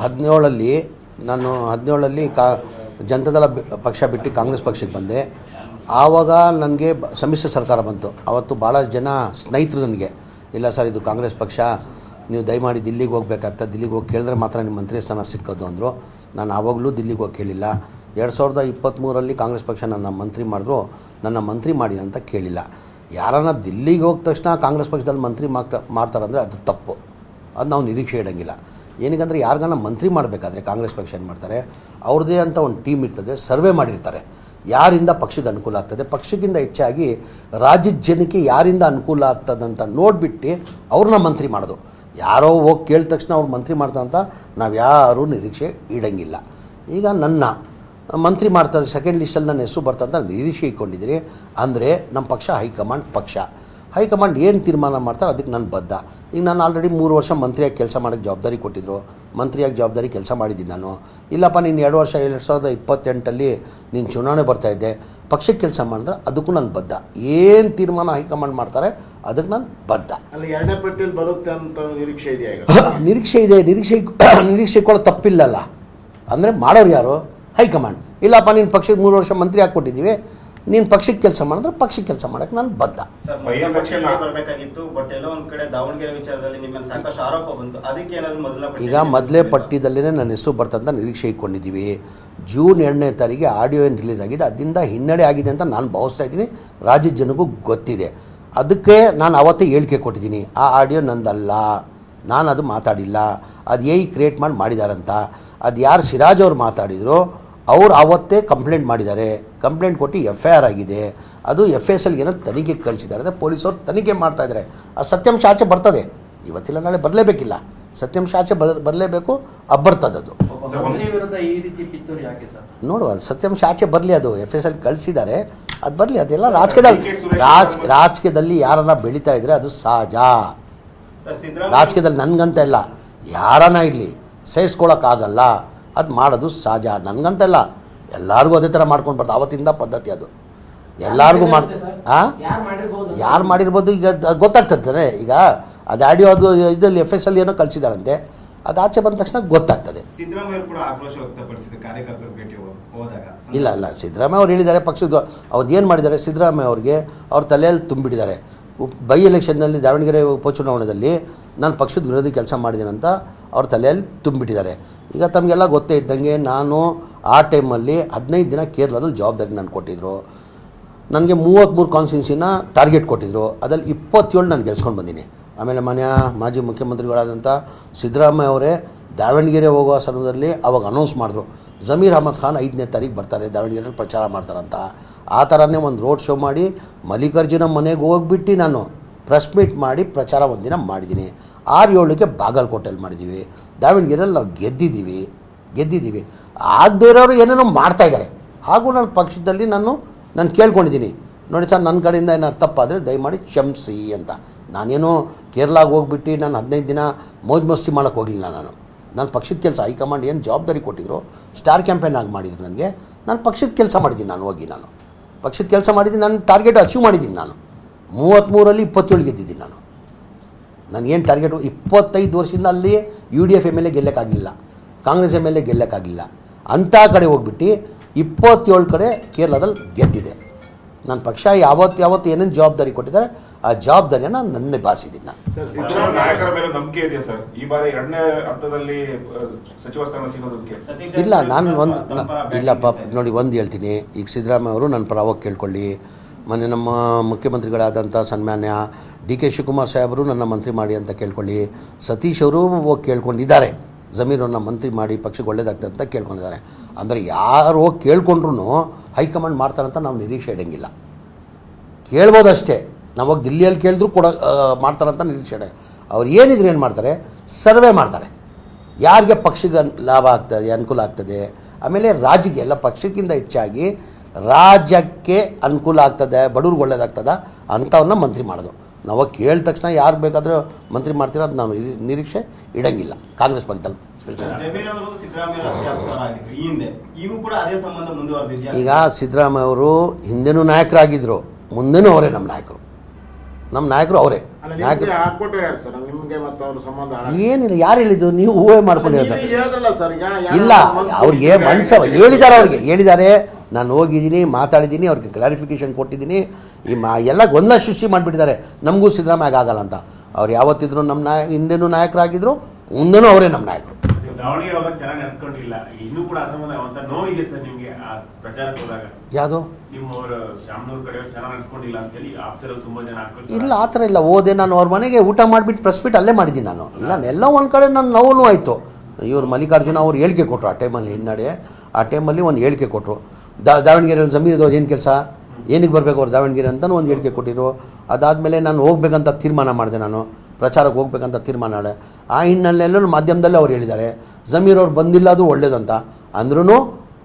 17 ನಾನು 17 ಜನತಾದಳ ಪಕ್ಷ ಬಿಟ್ಟು ಕಾಂಗ್ರೆಸ್ ಪಕ್ಷಕ್ಕೆ ಬಂದೆ. ಆವಾಗ ನನಗೆ ಸಮ್ಮಿಶ್ರ ಸರ್ಕಾರ ಬಂತು. ಅವತ್ತು ಭಾಳ ಜನ ಸ್ನೇಹಿತರು ನನಗೆ, ಇಲ್ಲ ಸರ್ ಇದು ಕಾಂಗ್ರೆಸ್ ಪಕ್ಷ, ನೀವು ದಯಮಾಡಿ ದಿಲ್ಲಿಗೆ ಹೋಗ್ಬೇಕಾಗ್ತದೆ, ದಿಲ್ಲಿಗೆ ಹೋಗಿ ಕೇಳಿದ್ರೆ ಮಾತ್ರ ನಿಮ್ಮ ಮಂತ್ರಿ ಸ್ಥಾನ ಸಿಕ್ಕೋದು ಅಂದರು. ನಾನು ಆವಾಗಲೂ ದಿಲ್ಲಿಗೆ ಹೋಗಿ ಕೇಳಿಲ್ಲ. 2023 ಕಾಂಗ್ರೆಸ್ ಪಕ್ಷ ನನ್ನ ಮಂತ್ರಿ ಮಾಡಿದ್ರು, ನನ್ನ ಮಂತ್ರಿ ಮಾಡಿ ಅಂತ ಕೇಳಿಲ್ಲ. ಯಾರನ್ನ ದಿಲ್ಲಿಗೆ ಹೋದ ತಕ್ಷಣ ಕಾಂಗ್ರೆಸ್ ಪಕ್ಷದಲ್ಲಿ ಮಂತ್ರಿ ಮಾಡ್ತಾರಂದರೆ ಅದು ತಪ್ಪು, ಅದು ನಾವು ನಿರೀಕ್ಷೆ ಇಡೋಂಗಿಲ್ಲ. ಏನಕ್ಕಂದರೆ ಯಾರಿಗಾನ ಮಂತ್ರಿ ಮಾಡಬೇಕಾದ್ರೆ ಕಾಂಗ್ರೆಸ್ ಪಕ್ಷ ಏನು ಮಾಡ್ತಾರೆ, ಅವ್ರದ್ದೇ ಅಂತ ಒಂದು ಟೀಮ್ ಇರ್ತದೆ, ಸರ್ವೆ ಮಾಡಿರ್ತಾರೆ ಯಾರಿಂದ ಪಕ್ಷಕ್ಕೆ ಅನುಕೂಲ ಆಗ್ತದೆ, ಪಕ್ಷಕ್ಕಿಂತ ಹೆಚ್ಚಾಗಿ ರಾಜ್ಯದ ಜನಕ್ಕೆ ಯಾರಿಂದ ಅನುಕೂಲ ಆಗ್ತದಂತ ನೋಡಿಬಿಟ್ಟು ಅವ್ರನ್ನ ಮಂತ್ರಿ ಮಾಡೋದು. ಯಾರೋ ಹೋಗಿ ಕೇಳಿದ ತಕ್ಷಣ ಅವ್ರು ಮಂತ್ರಿ ಮಾಡ್ತಾರಂತ ನಾವು ಯಾರೂ ನಿರೀಕ್ಷೆ ಇಡೋಂಗಿಲ್ಲ. ಈಗ ನನ್ನ ಮಂತ್ರಿ ಮಾಡ್ತಾರೆ, ಸೆಕೆಂಡ್ ಲಿಸ್ಟಲ್ಲಿ ನನ್ನ ಹೆಸರು ಬರ್ತಾರಂತ ನಿರೀಕ್ಷೆ ಇಟ್ಕೊಂಡಿದ್ದೀನಿ. ಅಂದರೆ ನಮ್ಮ ಪಕ್ಷ ಹೈಕಮಾಂಡ್ ಏನು ತೀರ್ಮಾನ ಮಾಡ್ತಾರೆ ಅದಕ್ಕೆ ನಾನು ಬದ್ಧ. ಈಗ ನಾನು ಆಲ್ರೆಡಿ 3 ವರ್ಷ ಮಂತ್ರಿಯಾಗಿ ಕೆಲಸ ಮಾಡೋಕ್ಕೆ ಜವಾಬ್ದಾರಿ ಕೊಟ್ಟಿದ್ದರು, ಮಂತ್ರಿಯಾಗಿ ಜವಾಬ್ದಾರಿ ಕೆಲಸ ಮಾಡಿದ್ದೀನಿ ನಾನು. ಇಲ್ಲಪ್ಪ ನೀನು 2 ವರ್ಷ 2028 ನೀನು ಚುನಾವಣೆ ಬರ್ತಾಯಿದ್ದೆ, ಪಕ್ಷಕ್ಕೆ ಕೆಲಸ ಮಾಡಿದ್ರೆ ಅದಕ್ಕೂ ನಾನು ಬದ್ಧ. ಏನು ತೀರ್ಮಾನ ಹೈಕಮಾಂಡ್ ಮಾಡ್ತಾರೆ ಅದಕ್ಕೆ ನಾನು ಬದ್ಧ. ಅಲ್ಲಿ 2ನೇ ಪಟ್ಟಿಯಲ್ಲಿ ಬರುತ್ತೆ ಅಂತ ನಿರೀಕ್ಷೆ ಇದೆಯಾ? ನಿರೀಕ್ಷೆ ಇದೆ. ನಿರೀಕ್ಷೆ ಕೂಡ ತಪ್ಪಿಲ್ಲಲ್ಲ. ಅಂದರೆ ಮಾಡೋರು ಯಾರು? ಹೈಕಮಾಂಡ್. ಇಲ್ಲಪ್ಪ ನೀನು ಪಕ್ಷಕ್ಕೆ 3 ವರ್ಷ ಮಂತ್ರಿ ಹಾಕ್ಕೊಟ್ಟಿದ್ದೀವಿ, ನೀನು ಪಕ್ಷಕ್ಕೆ ಕೆಲಸ ಮಾಡಿದ್ರೆ ಪಕ್ಷಕ್ಕೆ ಕೆಲಸ ಮಾಡೋಕ್ಕೆ ನಾನು ಬದ್ಧ. ಈಗ ಮೊದಲೇ ಪಟ್ಟಿದಲ್ಲೇ ನನ್ನ ಹೆಸರು ಬರ್ತಂತ ನಿರೀಕ್ಷೆ ಇಟ್ಕೊಂಡಿದ್ದೀವಿ. ಜೂನ್ 2ನೇ ತಾರೀಕಿಗೆ ಆಡಿಯೋ ಏನು ರಿಲೀಸ್ ಆಗಿದೆ, ಅದರಿಂದ ಹಿನ್ನಡೆ ಆಗಿದೆ ಅಂತ ನಾನು ಭಾವಿಸ್ತಾ ಇದ್ದೀನಿ. ರಾಜ್ಯದ ಜನಗೂ ಗೊತ್ತಿದೆ. ಅದಕ್ಕೆ ನಾನು ಅವತ್ತೇ ಹೇಳಿಕೆ ಕೊಟ್ಟಿದ್ದೀನಿ, ಆ ಆಡಿಯೋ ನಂದಲ್ಲ, ನಾನು ಅದು ಮಾತಾಡಿಲ್ಲ, ಅದು ಕ್ರಿಯೇಟ್ ಮಾಡಿದಾರಂತ. ಅದು ಯಾರು ಸಿರಾಜ್ ಅವ್ರು ಮಾತಾಡಿದ್ರು, ಅವ್ರು ಆವತ್ತೇ ಕಂಪ್ಲೇಂಟ್ ಮಾಡಿದ್ದಾರೆ. ಕಂಪ್ಲೇಂಟ್ ಕೊಟ್ಟು FIR ಆಗಿದೆ. ಅದು FSL ಏನೋ ತನಿಖೆಗೆ ಕಳಿಸಿದ್ದಾರೆ, ಅಂದರೆ ಪೊಲೀಸವ್ರು ತನಿಖೆ ಮಾಡ್ತಾಯಿದ್ದಾರೆ. ಆ ಸತ್ಯಾಂಶ ಆಚೆ ಬರ್ತದೆ, ಇವತ್ತಿಲ್ಲ ನಾಳೆ ಬರಲೇಬೇಕಿಲ್ಲ, ಸತ್ಯಾಂಶ ಆಚೆ ಬರಲೇಬೇಕು, ಬರ್ತದೆ. ಅದು ನೋಡುವ, ಸತ್ಯಾಂಶ ಆಚೆ ಬರಲಿ, ಅದು FSL ಕಳಿಸಿದ್ದಾರೆ, ಅದು ಬರಲಿ. ಅದೆಲ್ಲ ರಾಜಕೀಯದಲ್ಲಿ ಯಾರನ್ನ ಬೆಳೀತಾ ಇದ್ರೆ ಅದು ಸಹಜ. ರಾಜಕೀಯದಲ್ಲಿ ನನಗಂತ ಇಲ್ಲ, ಯಾರನ್ನ ಇರಲಿ ಸಹಿಸ್ಕೊಳ್ಳೋಕ್ಕಾಗಲ್ಲ, ಅದು ಮಾಡೋದು ಸಹಜ. ನನಗಂತಲ್ಲ, ಎಲ್ಲರಿಗೂ ಅದೇ ಥರ ಮಾಡ್ಕೊಂಡು ಬರ್ತಾರೆ. ಅವತ್ತಿಂದ ಪದ್ಧತಿ ಅದು, ಎಲ್ಲರಿಗೂ ಯಾರು ಮಾಡಿರ್ಬೋದು. ಈಗ ಗೊತ್ತಾಗ್ತದೆ. ಈಗ ಅದು ಆಡಿಯೋ ಅದು ಇದರಲ್ಲಿ FSL ಏನೋ ಕಳಿಸಿದಾರಂತೆ, ಅದು ಆಚೆ ಬಂದ ತಕ್ಷಣ ಗೊತ್ತಾಗ್ತದೆ. ಇಲ್ಲ ಸಿದ್ದರಾಮಯ್ಯ ಅವ್ರು ಹೇಳಿದ್ದಾರೆ, ಪಕ್ಷದ ಅವ್ರದ್ದು ಏನು ಮಾಡಿದ್ದಾರೆ, ಸಿದ್ದರಾಮಯ್ಯ ಅವ್ರಿಗೆ ಅವ್ರ ತಲೆಯಲ್ಲಿ ತುಂಬಿಟ್ಟಿದ್ದಾರೆ. ಬೈ ಎಲೆಕ್ಷನ್ನಲ್ಲಿ ದಾವಣಗೆರೆ ಉಪಚುನಾವಣೆಯಲ್ಲಿ ನಾನು ಪಕ್ಷದ ವಿರೋಧಿ ಕೆಲಸ ಮಾಡಿದ್ದೀನಂತ ಅವ್ರ ತಲೆಯಲ್ಲಿ ತುಂಬಿಟ್ಟಿದ್ದಾರೆ. ಈಗ ತಮಗೆಲ್ಲ ಗೊತ್ತೇ ಇದ್ದಂಗೆ, ನಾನು ಆ ಟೈಮಲ್ಲಿ 15 ದಿನ ಕೇರಳದಲ್ಲಿ ಜವಾಬ್ದಾರಿ ನಾನು ಕೊಟ್ಟಿದ್ದರು. ನನಗೆ 33 ಕಾನ್ಸ್ಟಿಟ್ಯೂನ್ಸಿನ ಟಾರ್ಗೆಟ್ ಕೊಟ್ಟಿದ್ದರು, ಅದರಲ್ಲಿ 27 ನಾನು ಗೆಲ್ಸ್ಕೊಂಡು ಬಂದೀನಿ. ಆಮೇಲೆ ಮಾಜಿ ಮುಖ್ಯಮಂತ್ರಿಗಳಾದಂಥ ಸಿದ್ದರಾಮಯ್ಯ ಅವರೇ ದಾವಣಗೆರೆ ಹೋಗೋ ಸಮಯದಲ್ಲಿ ಅವಾಗ ಅನೌನ್ಸ್ ಮಾಡಿದ್ರು, ಜಮೀರ್ ಅಹಮದ್ ಖಾನ್ 5ನೇ ತಾರೀಕು ಬರ್ತಾರೆ, ದಾವಣಗೆರೆಯಲ್ಲಿ ಪ್ರಚಾರ ಮಾಡ್ತಾರಂತ. ಆ ಥರನೇ ಒಂದು ರೋಡ್ ಶೋ ಮಾಡಿ ಮಲ್ಲಿಕಾರ್ಜುನ ಮನೆಗೆ ಹೋಗ್ಬಿಟ್ಟು ನಾನು ಪ್ರೆಸ್ ಮೀಟ್ ಮಾಡಿ ಪ್ರಚಾರ ಒಂದಿನ ಮಾಡಿದ್ದೀನಿ. 6-7ಕ್ಕೆ ಬಾಗಲಕೋಟೆಯಲ್ಲಿ ಮಾಡಿದ್ದೀವಿ. ದಾವಣಗೆರೆಯಲ್ಲಿ ನಾವು ಗೆದ್ದಿದ್ದೀವಿ. ಆಗದೇ ಇರೋರು ಏನೇನೋ ಮಾಡ್ತಾಯಿದ್ದಾರೆ. ಹಾಗೂ ನನ್ನ ಪಕ್ಷದಲ್ಲಿ ನಾನು ಕೇಳ್ಕೊಂಡಿದ್ದೀನಿ, ನೋಡಿ ಸರ್, ನನ್ನ ಕಡೆಯಿಂದ ಏನಾದ್ರು ತಪ್ಪಾದರೆ ದಯಮಾಡಿ ಕ್ಷಮಿಸಿ ಅಂತ. ನಾನೇನು ಕೇರಳಾಗೆ ಹೋಗ್ಬಿಟ್ಟು ನಾನು 15 ದಿನ ಮೋಜ್ ಮಸ್ತಿ ಮಾಡೋಕ್ಕೆ ಹೋಗಲಿಲ್ಲ. ನಾನು ಪಕ್ಷದ ಕೆಲಸ, ಹೈಕಮಾಂಡ್ ಏನು ಜವಾಬ್ದಾರಿ ಕೊಟ್ಟಿದ್ರು, ಸ್ಟಾರ್ ಕ್ಯಾಂಪೇನ್ ಆಗಿ ಮಾಡಿದ್ರು ನನಗೆ, ನಾನು ಪಕ್ಷದ ಕೆಲಸ ಮಾಡಿದ್ದೀನಿ. ನಾನು ಪಕ್ಷದ ಕೆಲಸ ಮಾಡಿದ್ದೀನಿ, ನನ್ನ ಟಾರ್ಗೆಟ್ ಅಚೀವ್ ಮಾಡಿದ್ದೀನಿ. ನಾನು 33ರಲ್ಲಿ 27 ಗೆದ್ದಿದ್ದೀನಿ. ನನಗೇನು ಟಾರ್ಗೆಟು, 25 ವರ್ಷದಿಂದ ಅಲ್ಲಿ UDF MLA ಗೆಲ್ಲಕ್ಕಾಗಲಿಲ್ಲ, ಕಾಂಗ್ರೆಸ್ MLA ಗೆಲ್ಲಕ್ಕಾಗಲಿಲ್ಲ. ಅಂಥ ಕಡೆ ಹೋಗ್ಬಿಟ್ಟು 27 ಕಡೆ ಕೇರಳದಲ್ಲಿ ಗೆದ್ದಿದೆ. ನನ್ನ ಪಕ್ಷ ಯಾವತ್ತು ಏನೇನು ಜವಾಬ್ದಾರಿ ಕೊಟ್ಟಿದ್ದಾರೆ ಆ ಜವಾಬ್ದಾರಿಯನ್ನು ನನ್ನ ನಿಭಾಯಿಸಿದ್ದೀನಿ. ನಾಯಕರ ಮೇಲೆ ನಂಬಿಕೆ ಇದೆಯಾ ಸರ್? ಈ ಬಾರಿ 2ನೇ ಹಂತದಲ್ಲಿ ಸಚಿವ ಸ್ಥಾನ ಸಿಗೋದಕ್ಕೆ? ಇಲ್ಲ, ಇಲ್ಲಪ್ಪ ನೋಡಿ, ಒಂದು ಹೇಳ್ತೀನಿ. ಈಗ ಸಿದ್ದರಾಮಯ್ಯ ಅವರು ನನ್ನ ಪರವಾಗಿ ಕೇಳ್ಕೊಳ್ಳಿ. ಮೊನ್ನೆ ನಮ್ಮ ಮುಖ್ಯಮಂತ್ರಿಗಳಾದಂಥ ಸನ್ಮಾನ್ಯ DK ಶಿವಕುಮಾರ್ ಸಾಹೇಬರು ನನ್ನ ಮಂತ್ರಿ ಮಾಡಿ ಅಂತ ಕೇಳ್ಕೊಳ್ಳಿ. ಸತೀಶ್ ಅವರು ಹೋಗಿ ಕೇಳ್ಕೊಂಡಿದ್ದಾರೆ, ಜಮೀರನ್ನ ಮಂತ್ರಿ ಮಾಡಿ ಪಕ್ಷಕ್ಕೆ ಒಳ್ಳೇದಾಗ್ತದೆ ಅಂತ ಕೇಳ್ಕೊಂಡಿದ್ದಾರೆ. ಅಂದರೆ ಯಾರು ಹೋಗಿ ಕೇಳ್ಕೊಂಡ್ರೂ ಹೈಕಮಾಂಡ್ ಮಾಡ್ತಾರಂತ ನಾವು ನಿರೀಕ್ಷೆ ಇಡೋಂಗಿಲ್ಲ. ಕೇಳ್ಬೋದಷ್ಟೇ. ನಾವು ಹೋಗಿ ದಿಲ್ಲಿಯಲ್ಲಿ ಕೇಳಿದ್ರು ಮಾಡ್ತಾರಂತ ನಿರೀಕ್ಷೆ ಇಡ. ಅವ್ರು ಏನಿದ್ರು ಏನು ಮಾಡ್ತಾರೆ, ಸರ್ವೆ ಮಾಡ್ತಾರೆ, ಯಾರಿಗೆ ಪಕ್ಷಕ್ಕೆ ಲಾಭ ಆಗ್ತದೆ, ಅನುಕೂಲ ಆಗ್ತದೆ. ಆಮೇಲೆ ರಾಜ್ಯಕ್ಕೆ, ಎಲ್ಲ ಪಕ್ಷಕ್ಕಿಂತ ಹೆಚ್ಚಾಗಿ ರಾಜ್ಯಕ್ಕೆ ಅನುಕೂಲ ಆಗ್ತದೆ, ಬಡವ್ರಿಗೆ ಒಳ್ಳೇದಾಗ್ತದೆ ಅಂಥವನ್ನ ಮಂತ್ರಿ ಮಾಡೋದು. ನಾವು ಕೇಳಿದ ತಕ್ಷಣ ಯಾರು ಬೇಕಾದರೂ ಮಂತ್ರಿ ಮಾಡ್ತೀರೋ ಅದು ನಾವು ನಿರೀಕ್ಷೆ ಇಡೋಂಗಿಲ್ಲ. ಕಾಂಗ್ರೆಸ್ ಪಕ್ಷದಲ್ಲಿ ಈಗ ಸಿದ್ದರಾಮಯ್ಯ ಅವರು ಹಿಂದೆನೂ ನಾಯಕರಾಗಿದ್ದರು, ಮುಂದೆನೂ ಅವರೇ ನಮ್ಮ ನಾಯಕರು. ನಮ್ಮ ನಾಯಕರು ಅವರೇ. ಅಲ್ಲ, ನಾಯಕರು ನಿಮ್ಗೆ ಹಾಕ್ಕೊಟ್ರೆ ಯಾರು ಸರ್ ನಿಮ್ಗೆ ಮತ್ತು ಅವ್ರ ಸಂಬಂಧ ಏನಿಲ್ಲ, ಯಾರು ಹೇಳಿದ್ದು? ನೀವು ಊಹೆ ಮಾಡ್ಕೊಂಡು ಹೇಳ್ತಾರೆ. ನೀವು ಹೇಳೋದಲ್ಲ ಸರ್, ಈಗ ಯಾರು ಇಲ್ಲ, ಅವ್ರಿಗೆ ಮನ್ಸ ಹೇಳಿದ್ದಾರೆ, ಅವ್ರಿಗೆ ಹೇಳಿದ್ದಾರೆ. ನಾನು ಹೋಗಿದ್ದೀನಿ, ಮಾತಾಡಿದ್ದೀನಿ, ಅವ್ರಿಗೆ ಕ್ಲಾರಿಫಿಕೇಶನ್ ಕೊಟ್ಟಿದ್ದೀನಿ. ಎಲ್ಲ ಗೊಂದಲ ಸೃಷ್ಟಿ ಮಾಡಿಬಿಟ್ಟಿದ್ದಾರೆ, ನಮಗೂ ಸಿದ್ದರಾಮಯ್ಯ ಆಗಲ್ಲ ಅಂತ. ಅವ್ರು ಯಾವತ್ತಿದ್ರು ನಮ್ಮ ಹಿಂದೆನೂ ನಾಯಕರಾಗಿದ್ರು, ಮುಂದೆನೂ ಅವರೇ ನಮ್ಮ ನಾಯಕರು. ದಾವಣಗೆರೆ ಹೋದಾಗ ಚೆನ್ನಾಗಿ ನಡ್ಕೊಂಡಿಲ್ಲ, ಇನ್ನೂ ಕೂಡ ಅಸಮಾಧಾನ ಅಂತ ನೋವಿದೆ ಸರ್ ನಿಮ್ಗೆ ಆ ಪ್ರಚಾರಕ್ಕೆ ಹೋದಾಗ? ಯಾವುದು ನಿಮ್ಮವರು ಶಾಮನೂರ್ ಕಡೆ ಚೆನ್ನಾಗಿ ನಡ್ಸ್ಕೊಂಡಿಲ್ಲ ಅಂತೇಳಿ ಆಪ್ತರಲ್ಲಿ ತುಂಬಾ ಜನ ಆಕ್ರೋಶ. ಇಲ್ಲ, ಆ ಥರ ಇಲ್ಲ. ಹೋದೆ ನಾನು ಅವ್ರ ಮನೆಗೆ ಊಟ ಮಾಡಿಬಿಟ್ಟು ಪ್ರೆಸ್ ಮೀಟ್ ಅಲ್ಲೇ ಮಾಡಿದ್ದೀನಿ ನಾನು. ಇಲ್ಲ, ಎಲ್ಲ ಒಂದು ಕಡೆ ನನ್ನ ನೋವು ಆಯಿತು. ಇವರು ಮಲ್ಲಿಕಾರ್ಜುನ ಅವ್ರು ಹೇಳಿಕೆ ಕೊಟ್ಟರು ಆ ಟೈಮಲ್ಲಿ, ಹಿನ್ನಡೆ ಆ ಟೈಮಲ್ಲಿ ಒಂದು ಹೇಳಿಕೆ ಕೊಟ್ಟರು. ದಾವಣಗೆರೆಯಲ್ಲಿ ಜಮೀರದವ್ರು ಏನು ಕೆಲಸ, ಏನಕ್ಕೆ ಬರಬೇಕು ಅವ್ರು ದಾವಣಗೆರೆ ಅಂತಲೂ ಒಂದು ಹೇಳಿಕೆ ಕೊಟ್ಟಿರು. ಅದಾದಮೇಲೆ ನಾನು ಹೋಗ್ಬೇಕಂತ ತೀರ್ಮಾನ ಮಾಡಿದೆ, ನಾನು ಪ್ರಚಾರಕ್ಕೆ ಹೋಗ್ಬೇಕಂತ ತೀರ್ಮಾನ ಮಾಡಿದೆ. ಆ ಹಿನ್ನೆಲೆಯಲ್ಲೂ ಮಾಧ್ಯಮದಲ್ಲೇ ಅವ್ರು ಹೇಳಿದ್ದಾರೆ ಜಮೀರ್ ಅವ್ರು ಬಂದಿಲ್ಲ, ಅದು ಒಳ್ಳೇದಂತ ಅಂದ್ರೂ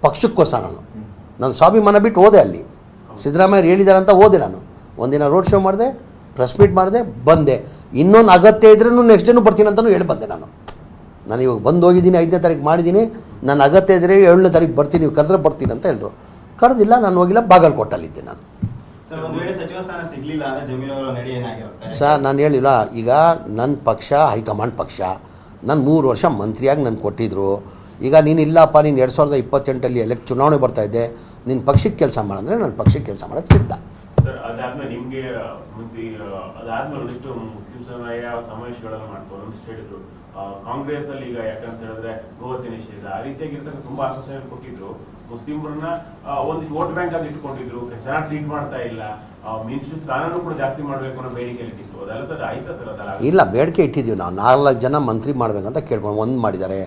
ಪಕ್ಷಕ್ಕೋಸ್ಕರ ನಾನು ಸ್ವಾಭಿಮಾನ ಬಿಟ್ಟು ಹೋದೆ. ಅಲ್ಲಿ ಸಿದ್ದರಾಮಯ್ಯ ಹೇಳಿದ್ದಾರೆ ಅಂತ ಹೋದೆ. ನಾನು ಒಂದಿನ ರೋಡ್ ಶೋ ಮಾಡಿದೆ, ಪ್ರೆಸ್ ಮೀಟ್ ಮಾಡಿದೆ, ಬಂದೆ. ಇನ್ನೊಂದು ಅಗತ್ಯ ಇದ್ರೂ ನೆಕ್ಸ್ಟ್ ಡೇನೂ ಬರ್ತೀನಿ ಅಂತಲೂ ಹೇಳಿ ಬಂದೆ. ನಾನು ಇವಾಗ ಬಂದು ಹೋಗಿದ್ದೀನಿ, 5ನೇ ತಾರೀಕು ಮಾಡಿದ್ದೀನಿ. ನನ್ನ ಅಗತ್ಯ ಇದ್ದರೆ 7ನೇ ತಾರೀಕು ಬರ್ತೀನಿ, ನೀವು ಕರೆದ್ರೆ ಬರ್ತೀನಿ ಅಂತ ಹೇಳಿದ್ರು. ಕರೆದಿಲ್ಲ, ನಾನು ಹೋಗಿಲ್ಲ, ಬಾಗಲಕೋಟಲ್ಲಿದ್ದೆ ನಾನು. ಸರ್, ಒಂದು ವೇಳೆ ಸಚಿವ ಸ್ಥಾನ ಸಿಗಲಿಲ್ಲ ಅಂದರೆ ಜಮೀರ್ ಅವರ ನಡೆ ಏನಾಗಿರುತ್ತೆ ಸರ್? ನಾನು ಹೇಳಿಲ್ಲ, ಈಗ ನನ್ನ ಪಕ್ಷ ಹೈಕಮಾಂಡ್ ಪಕ್ಷ, ನಾನು 3 ವರ್ಷ ಮಂತ್ರಿಯಾಗಿ ನಾನು ಕೊಟ್ಟಿದ್ರು. ಈಗ ನೀನು ಇಲ್ಲಪ್ಪ, ನೀನು 2028 ಚುನಾವಣೆ ಬರ್ತಾಯಿದ್ದೆ, ನಿನ್ನ ಪಕ್ಷಕ್ಕೆ ಕೆಲಸ ಮಾಡಂದರೆ ನನ್ನ ಪಕ್ಷಕ್ಕೆ ಕೆಲಸ ಮಾಡೋಕ್ಕೆ ಸಿದ್ಧ. ಸರ್, ಅದಾದ್ಮೇಲೆ ನಿಮ್ಗೆ ಅದಾದ್ಮೇಲೆ ಒಂದಿಷ್ಟು ಮುಸ್ಲಿಂ ಸಮುದಾಯ ಸಮಾವೇಶಗಳನ್ನು ಮಾಡ್ತಾರೆ, ಒಂದಿಷ್ಟು ಹೇಳಿದ್ರು. ಕಾಂಗ್ರೆಸ್ ಅಲ್ಲಿ ಈಗ ಯಾಕಂತ ಹೇಳಿದ್ರೆ ಗೋಹತ್ಯೆ ನಿಷೇಧ ಆ ರೀತಿಯಾಗಿರ್ತಕ್ಕ ತುಂಬಾ ಆಶ್ವಾಸನೆ ಕೊಟ್ಟಿದ್ರು. ಮುಸ್ಲಿಮರನ್ನ ಒಂದಿಷ್ಟು ವೋಟ್ ಬ್ಯಾಂಕ್ ಆಗಿ ಇಟ್ಕೊಂಡಿದ್ರು, ಚೆನ್ನಾಗಿ ಟ್ರೀಟ್ ಮಾಡ್ತಾ ಇಲ್ಲ, ಮಿನಿಸ್ಟ್ರಿ ಸ್ಥಾನನೂ ಕೂಡ ಜಾಸ್ತಿ ಮಾಡಬೇಕು ಅನ್ನೋ ಬೇಡಿಕೆ ಇಟ್ಟಿತ್ತು. ಅದೆಲ್ಲ ಸರ್ ಆಯ್ತಾ ಸರ್? ಅದಲ್ಲ, ಇಲ್ಲ, ಬೇಡಿಕೆ ಇಟ್ಟಿದ್ದೀವಿ ನಾವು. 4 ಜನ ಮಂತ್ರಿ ಮಾಡಬೇಕಂತ ಕೇಳ್ಕೊಂಡು 1 ಮಾಡಿದ್ದಾರೆ,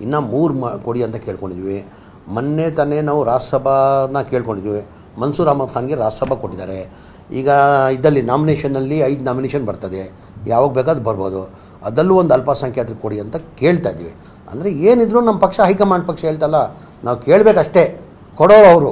ಇನ್ನು 3 ಕೊಡಿ ಅಂತ ಕೇಳ್ಕೊಂಡಿದ್ವಿ. ಮೊನ್ನೆ ತಾನೇ ನಾವು ರಾಜ್ಯಸಭಾನ ಕೇಳ್ಕೊಂಡಿದ್ವಿ. ಮನ್ಸೂರ್ ಅಹಮದ್ ಖಾನ್ಗೆ ರಾಜ್ಯಸಭಾ ಕೊಟ್ಟಿದ್ದಾರೆ. ಈಗ ಇದರಲ್ಲಿ ನಾಮಿನೇಷನಲ್ಲಿ 5 ನಾಮಿನೇಷನ್ ಬರ್ತದೆ, ಯಾವಾಗ ಬೇಕಾದ್ರೂ ಬರ್ಬೋದು. ಅದರಲ್ಲೂ ಒಂದು ಅಲ್ಪಸಂಖ್ಯಾತರಿಗೆ ಕೊಡಿ ಅಂತ ಕೇಳ್ತಾ ಇದ್ವಿ. ಅಂದರೆ ಏನಿದ್ರು ನಮ್ಮ ಪಕ್ಷ ಹೈಕಮಾಂಡ್ ಪಕ್ಷ ಹೇಳ್ತಲ್ಲ, ನಾವು ಕೇಳಬೇಕಷ್ಟೇ, ಕೊಡೋರು ಅವರು.